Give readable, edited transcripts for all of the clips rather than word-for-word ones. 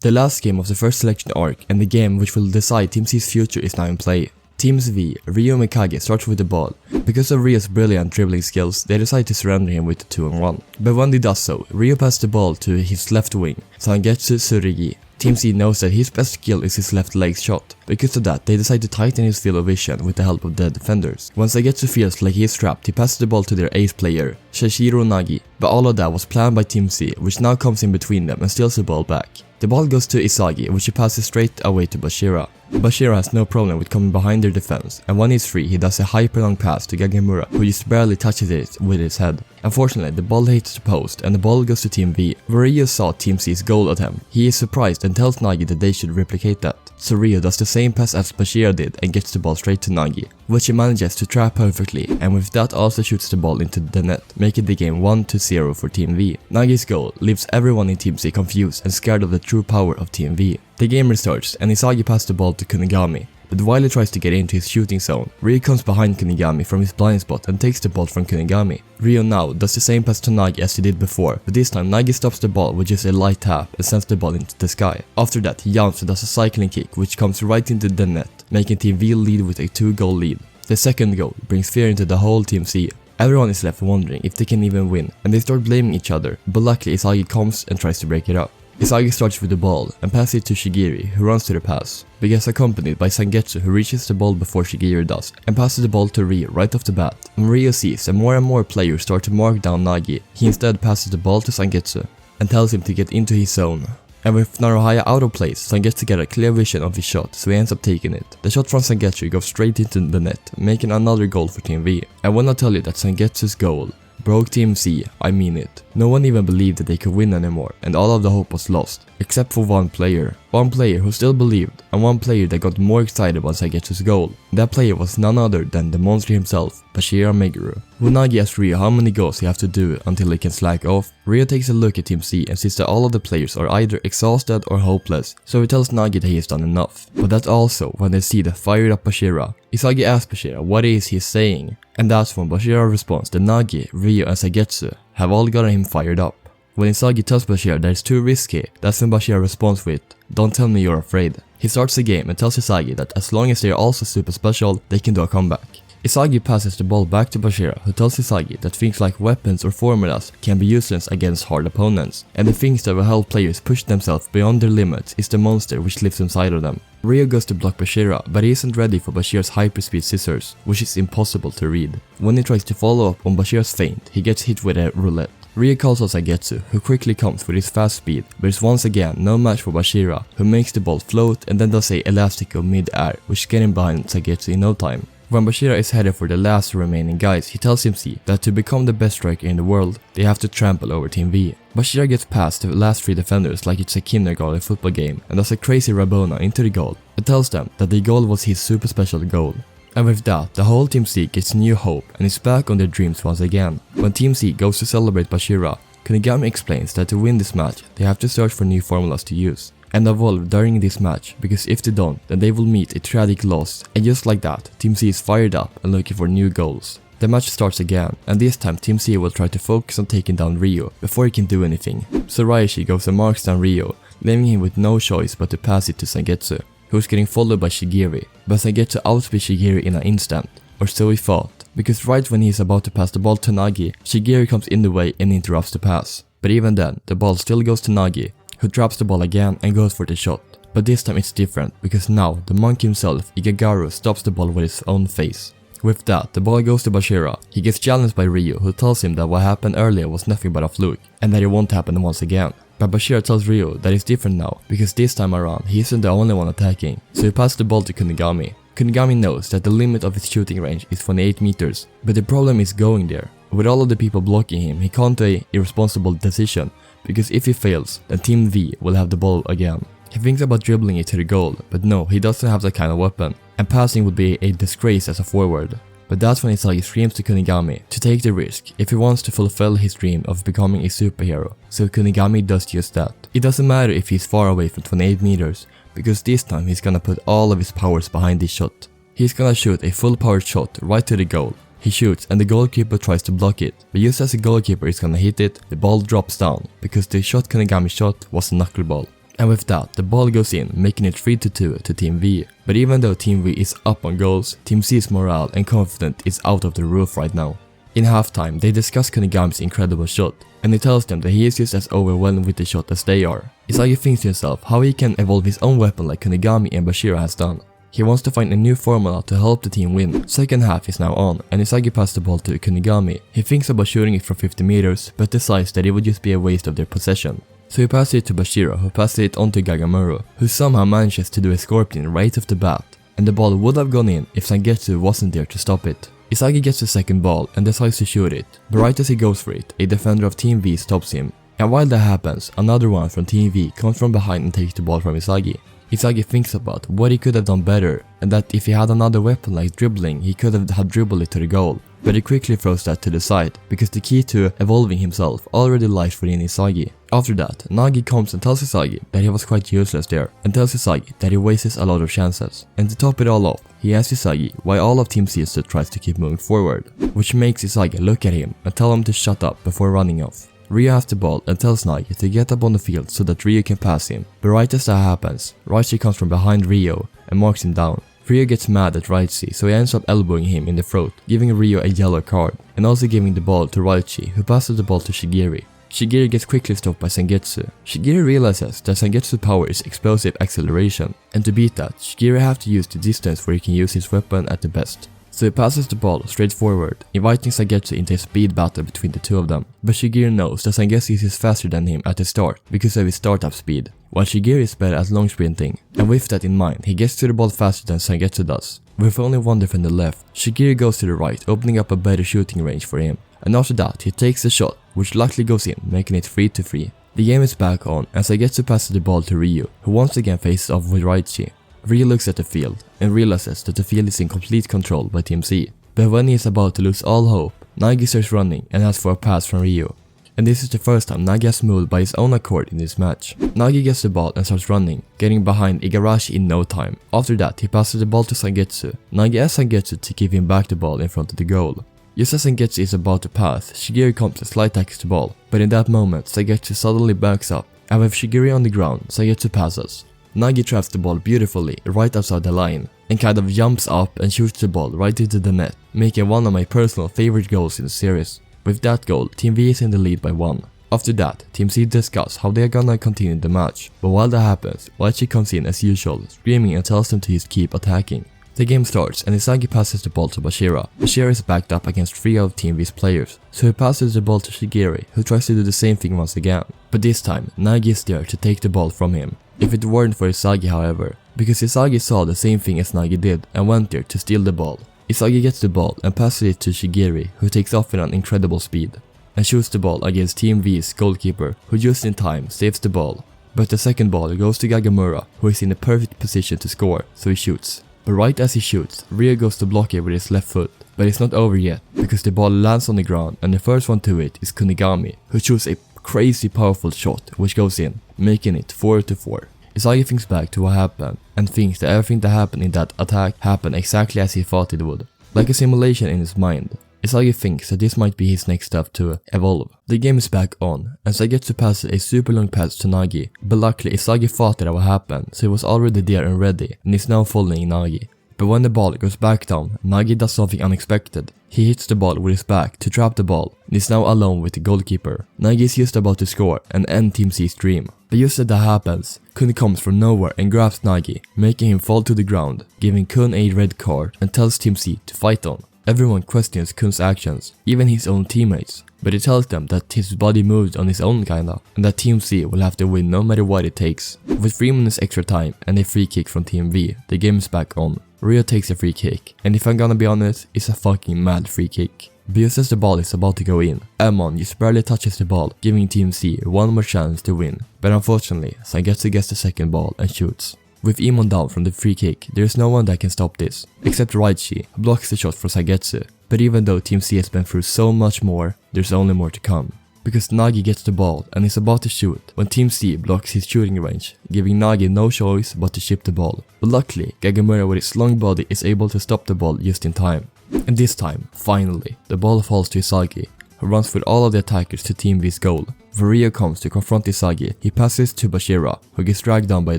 The last game of the first selection arc and the game which will decide Team C's future is now in play. Team V, Ryo Mikage starts with the ball. Because of Ryo's brilliant dribbling skills, they decide to surrender him with the 2-on-1. But when they does so, Ryo passes the ball to his left wing, Sangetsu Tsurigi. Team C knows that his best skill is his left leg shot. Because of that, they decide to tighten his field of vision with the help of the defenders. Once Sangetsu feels like he is trapped, he passes the ball to their ace player, seishiro Nagi. But all of that was planned by Team C, which now comes in between them and steals the ball back. The ball goes to Isagi, which he passes straight away to Bachira. Bachira has no problem with coming behind their defense, and when he's free he does a hyper-long pass to Gagemura, who just barely touches it with his head. Unfortunately, the ball hits the post and the ball goes to Team V, where Ryo saw Team C's goal attempt. He is surprised and tells Nagi that they should replicate that. So Ryo does the same pass as Bachira did and gets the ball straight to Nagi, which he manages to trap perfectly, and with that also shoots the ball into the net, making the game 1-0 for Team V. Nagi's goal leaves everyone in Team C confused and scared of the true power of Team V. The game restarts and Isagi passes the ball to Kunigami, but while he tries to get into his shooting zone, Ryo comes behind Kunigami from his blind spot and takes the ball from Kunigami. Ryo now does the same pass to Nagi as he did before, but this time Nagi stops the ball with just a light tap and sends the ball into the sky. After that, he jumps and does a cycling kick which comes right into the net, making Team V lead with a 2-goal lead. The second goal brings fear into the whole Team C. Everyone is left wondering if they can even win, and they start blaming each other, but luckily Isagi comes and tries to break it up. Isagi starts with the ball and passes it to Chigiri, who runs to the pass, but gets accompanied by Sangetsu, who reaches the ball before Chigiri does and passes the ball to Ryo right off the bat. When Ryo sees that more and more players start to mark down Nagi, he instead passes the ball to Sangetsu and tells him to get into his zone. And with Naruhaya out of place, Sangetsu gets a clear vision of his shot, so he ends up taking it. The shot from Sangetsu goes straight into the net, making another goal for Team V. And when I tell you that Sangetsu's goal broke Team C, I mean it. No one even believed that they could win anymore, and all of the hope was lost, except for one player. One player who still believed, and one player that got more excited once Sangetsu's goal. That player was none other than the monster himself, Bachira Meguru. When Nagi asks Ryo how many goals he has to do until he can slack off, Ryo takes a look at Team C and sees that all of the players are either exhausted or hopeless, so he tells Nagi that he has done enough. But that's also when they see the fired up Bachira. Isagi asks Bachira what it is he's saying, and that's when Bachira responds that Nagi, Ryo and Sangetsu have all gotten him fired up. When Isagi tells Bachira that it's too risky, that's when Bachira responds with, "Don't tell me you're afraid." He starts the game and tells Isagi that as long as they are also super special, they can do a comeback. Isagi passes the ball back to Bachira, who tells Isagi that things like weapons or formulas can be useless against hard opponents, and the things that will help players push themselves beyond their limits is the monster which lives inside of them. Ryo goes to block Bachira, but he isn't ready for Bachira's hyperspeed scissors, which is impossible to read. When he tries to follow up on Bachira's feint, he gets hit with a roulette. Ryo calls out Sangetsu, who quickly comes with his fast speed, but is once again no match for Bachira, who makes the ball float and then does a elastico mid-air, which gets him behind Sangetsu in no time. When Bachira is headed for the last remaining guys, he tells Team C that to become the best striker in the world, they have to trample over Team V. Bachira gets past the last 3 defenders like it's a kindergarten football game and does a crazy Rabona into the goal. It tells them that the goal was his super special goal. And with that, the whole Team C gets new hope and is back on their dreams once again. When Team C goes to celebrate Bachira, Kunigami explains that to win this match, they have to search for new formulas to use and evolve during this match, because if they don't, then they will meet a tragic loss, and just like that, Team C is fired up and looking for new goals. The match starts again, and this time Team C will try to focus on taking down Ryo before he can do anything. So Raishi goes and marks down Ryo, leaving him with no choice but to pass it to Sangetsu, who's getting followed by Chigiri, but Sangetsu outspeeds Chigiri in an instant, or so he thought, because right when he is about to pass the ball to Nagi, Chigiri comes in the way and interrupts the pass. But even then, the ball still goes to Nagi, who drops the ball again and goes for the shot. But this time it's different, because now the monk himself, Igagaru, stops the ball with his own face. With that, the ball goes to Bachira. He gets challenged by Ryo, who tells him that what happened earlier was nothing but a fluke, and that it won't happen once again. But Bachira tells Ryo that it's different now, because this time around he isn't the only one attacking, so he passes the ball to Kunigami. Kunigami knows that the limit of his shooting range is 28 meters, but the problem is going there. With all of the people blocking him, he can't do an irresponsible decision, because if he fails, then Team V will have the ball again. He thinks about dribbling it to the goal, but no, he doesn't have that kind of weapon, and passing would be a disgrace as a forward. But that's when Isagi screams to Kunigami to take the risk if he wants to fulfill his dream of becoming a superhero, so Kunigami does just that. It doesn't matter if he's far away from 28 meters, because this time he's gonna put all of his powers behind this shot. He's gonna shoot a full powered shot right to the goal. He shoots and the goalkeeper tries to block it, but just as the goalkeeper is gonna hit it, the ball drops down, because the shot Kunigami shot was a knuckleball. And with that, the ball goes in, making it 3-2 to Team V. But even though Team V is up on goals, Team C's morale and confidence is out of the roof right now. In halftime, they discuss Kunigami's incredible shot, and he tells them that he is just as overwhelmed with the shot as they are. Isagi thinks to himself how he can evolve his own weapon like Kunigami and Bachira has done. He wants to find a new formula to help the team win. Second half is now on, and Isagi passes the ball to Kunigami. He thinks about shooting it from 50 meters, but decides that it would just be a waste of their possession. So he passes it to Bachira, who passes it on to Gagamuro, who somehow manages to do a scorpion right off the bat. And the ball would have gone in if Sangetsu wasn't there to stop it. Isagi gets the second ball and decides to shoot it, but right as he goes for it, a defender of Team V stops him. And while that happens, another one from Team V comes from behind and takes the ball from Isagi. Isagi thinks about what he could have done better, and that if he had another weapon like dribbling, he could have had dribbled it to the goal. But he quickly throws that to the side, because the key to evolving himself already lies within Isagi. After that, Nagi comes and tells Isagi that he was quite useless there, and tells Isagi that he wastes a lot of chances. And to top it all off, he asks Isagi why all of Team C tries to keep moving forward, which makes Isagi look at him and tell him to shut up before running off. Ryo has the ball and tells Nagi to get up on the field so that Ryo can pass him, but right as that happens, Raichi comes from behind Ryo and marks him down. Ryo gets mad at Raichi, so he ends up elbowing him in the throat, giving Ryo a yellow card, and also giving the ball to Raichi, who passes the ball to Chigiri. Chigiri gets quickly stopped by Sangetsu. Chigiri realizes that Sangetsu's power is explosive acceleration, and to beat that, Chigiri has to use the distance where he can use his weapon at the best. So he passes the ball straight forward, inviting Sangetsu into a speed battle between the two of them. But Chigiri knows that Sangetsu is faster than him at the start because of his startup speed, while Chigiri is better at long sprinting, and with that in mind, he gets to the ball faster than Sangetsu does. With only one defender left, Chigiri goes to the right, opening up a better shooting range for him, and after that he takes the shot, which luckily goes in, making it 3-3. The game is back on, and Sangetsu passes the ball to Ryu, who once again faces off with Raichi. Ryu looks at the field and realizes that the field is in complete control by Team C. But when he is about to lose all hope, Nagi starts running and asks for a pass from Ryu. And this is the first time Nagi has moved by his own accord in this match. Nagi gets the ball and starts running, getting behind Igarashi in no time. After that, he passes the ball to Sangetsu. Nagi asks Sangetsu to give him back the ball in front of the goal. Just as Sangetsu is about to pass, Chigiri comes and slide tackles the ball, but in that moment, Sangetsu suddenly backs up, and with Chigiri on the ground, Sangetsu passes. Nagi traps the ball beautifully right outside the line, and kind of jumps up and shoots the ball right into the net, making one of my personal favorite goals in the series. With that goal, Team V is in the lead by 1. After that, Team C discuss how they are gonna continue the match, but while that happens, Raichi comes in as usual, screaming and tells them to just keep attacking. The game starts and Isagi passes the ball to Bachira. Bachira is backed up against 3 out of Team V's players, so he passes the ball to Chigiri, who tries to do the same thing once again. But this time, Nagi is there to take the ball from him. If it weren't for Isagi, however, because Isagi saw the same thing as Nagi did and went there to steal the ball. Isagi gets the ball and passes it to Chigiri, who takes off in an incredible speed, and shoots the ball against Team V's goalkeeper, who just in time saves the ball. But the second ball goes to Gagamura, who is in the perfect position to score, so he shoots. But right as he shoots, Ryo goes to block it with his left foot, but it's not over yet, because the ball lands on the ground and the first one to it is Kunigami, who shoots a crazy powerful shot which goes in, making it 4-4. Isagi thinks back to what happened, and thinks that everything that happened in that attack happened exactly as he thought it would, like a simulation in his mind. Isagi thinks that this might be his next step to evolve. The game is back on, and Sangetsu passes a super long pass to Nagi, but luckily Isagi thought that what happened, so he was already there and ready, and is now following Nagi. But when the ball goes back down, Nagi does something unexpected. He hits the ball with his back to trap the ball, and is now alone with the goalkeeper. Nagi is just about to score and end Team C's dream. But just as that happens, Kun comes from nowhere and grabs Nagi, making him fall to the ground, giving Kun a red card and tells Team C to fight on. Everyone questions Kun's actions, even his own teammates, but he tells them that his body moved on his own kinda, and that Team C will have to win no matter what it takes. With 3 minutes extra time and a free kick from Team V, the game is back on. Ryo takes a free kick, and if I'm gonna be honest, it's a fucking mad free kick. But just as the ball is about to go in, Amon just barely touches the ball, giving Team C one more chance to win. But unfortunately, Sangetsu gets the second ball and shoots. With Emon down from the free kick, there is no one that can stop this, except Raichi, who blocks the shot for Sangetsu. But even though Team C has been through so much more, there's only more to come. Because Nagi gets the ball and is about to shoot when Team C blocks his shooting range, giving Nagi no choice but to chip the ball. But luckily, Gagamura with his long body is able to stop the ball just in time. And this time, finally, the ball falls to Isagi, who runs with all of the attackers to Team V's goal. When Ryo comes to confront Isagi, he passes to Bachira, who gets dragged down by a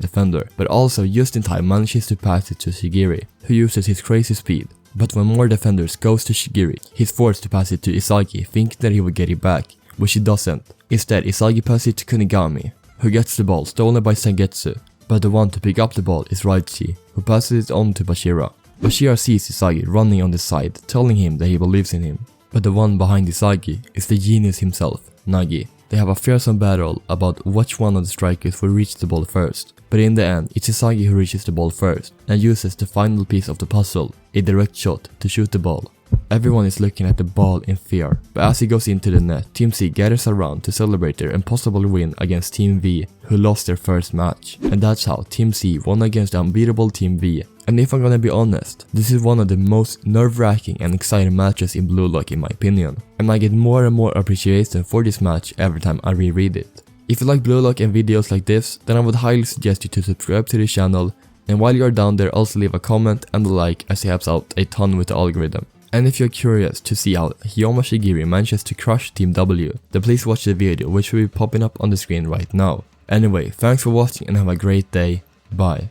defender, but also just in time manages to pass it to Chigiri, who uses his crazy speed. But when more defenders goes to Chigiri, he's forced to pass it to Isagi, thinking that he will get it back, which he doesn't. Instead, Isagi passes it to Kunigami, who gets the ball stolen by Sengetsu, but the one to pick up the ball is Yoichi, who passes it on to Bachira. Bachira sees Isagi running on the side, telling him that he believes in him. But the one behind Isagi is the genius himself, Nagi. They have a fearsome battle about which one of the strikers will reach the ball first. But in the end, it's Isagi who reaches the ball first and uses the final piece of the puzzle, a direct shot, to shoot the ball. Everyone is looking at the ball in fear, but as he goes into the net, Team C gathers around to celebrate their impossible win against Team V, who lost their first match. And that's how Team C won against the unbeatable Team V. And if I'm gonna be honest, this is one of the most nerve-wracking and exciting matches in Blue Lock in my opinion. And I get more and more appreciation for this match every time I reread it. If you like Blue Lock and videos like this, then I would highly suggest you to subscribe to the channel, and while you're down there also leave a comment and a like, as it helps out a ton with the algorithm. And if you're curious to see how Hyoma Chigiri manages to crush Team W, then please watch the video which will be popping up on the screen right now. Anyway, thanks for watching and have a great day, bye.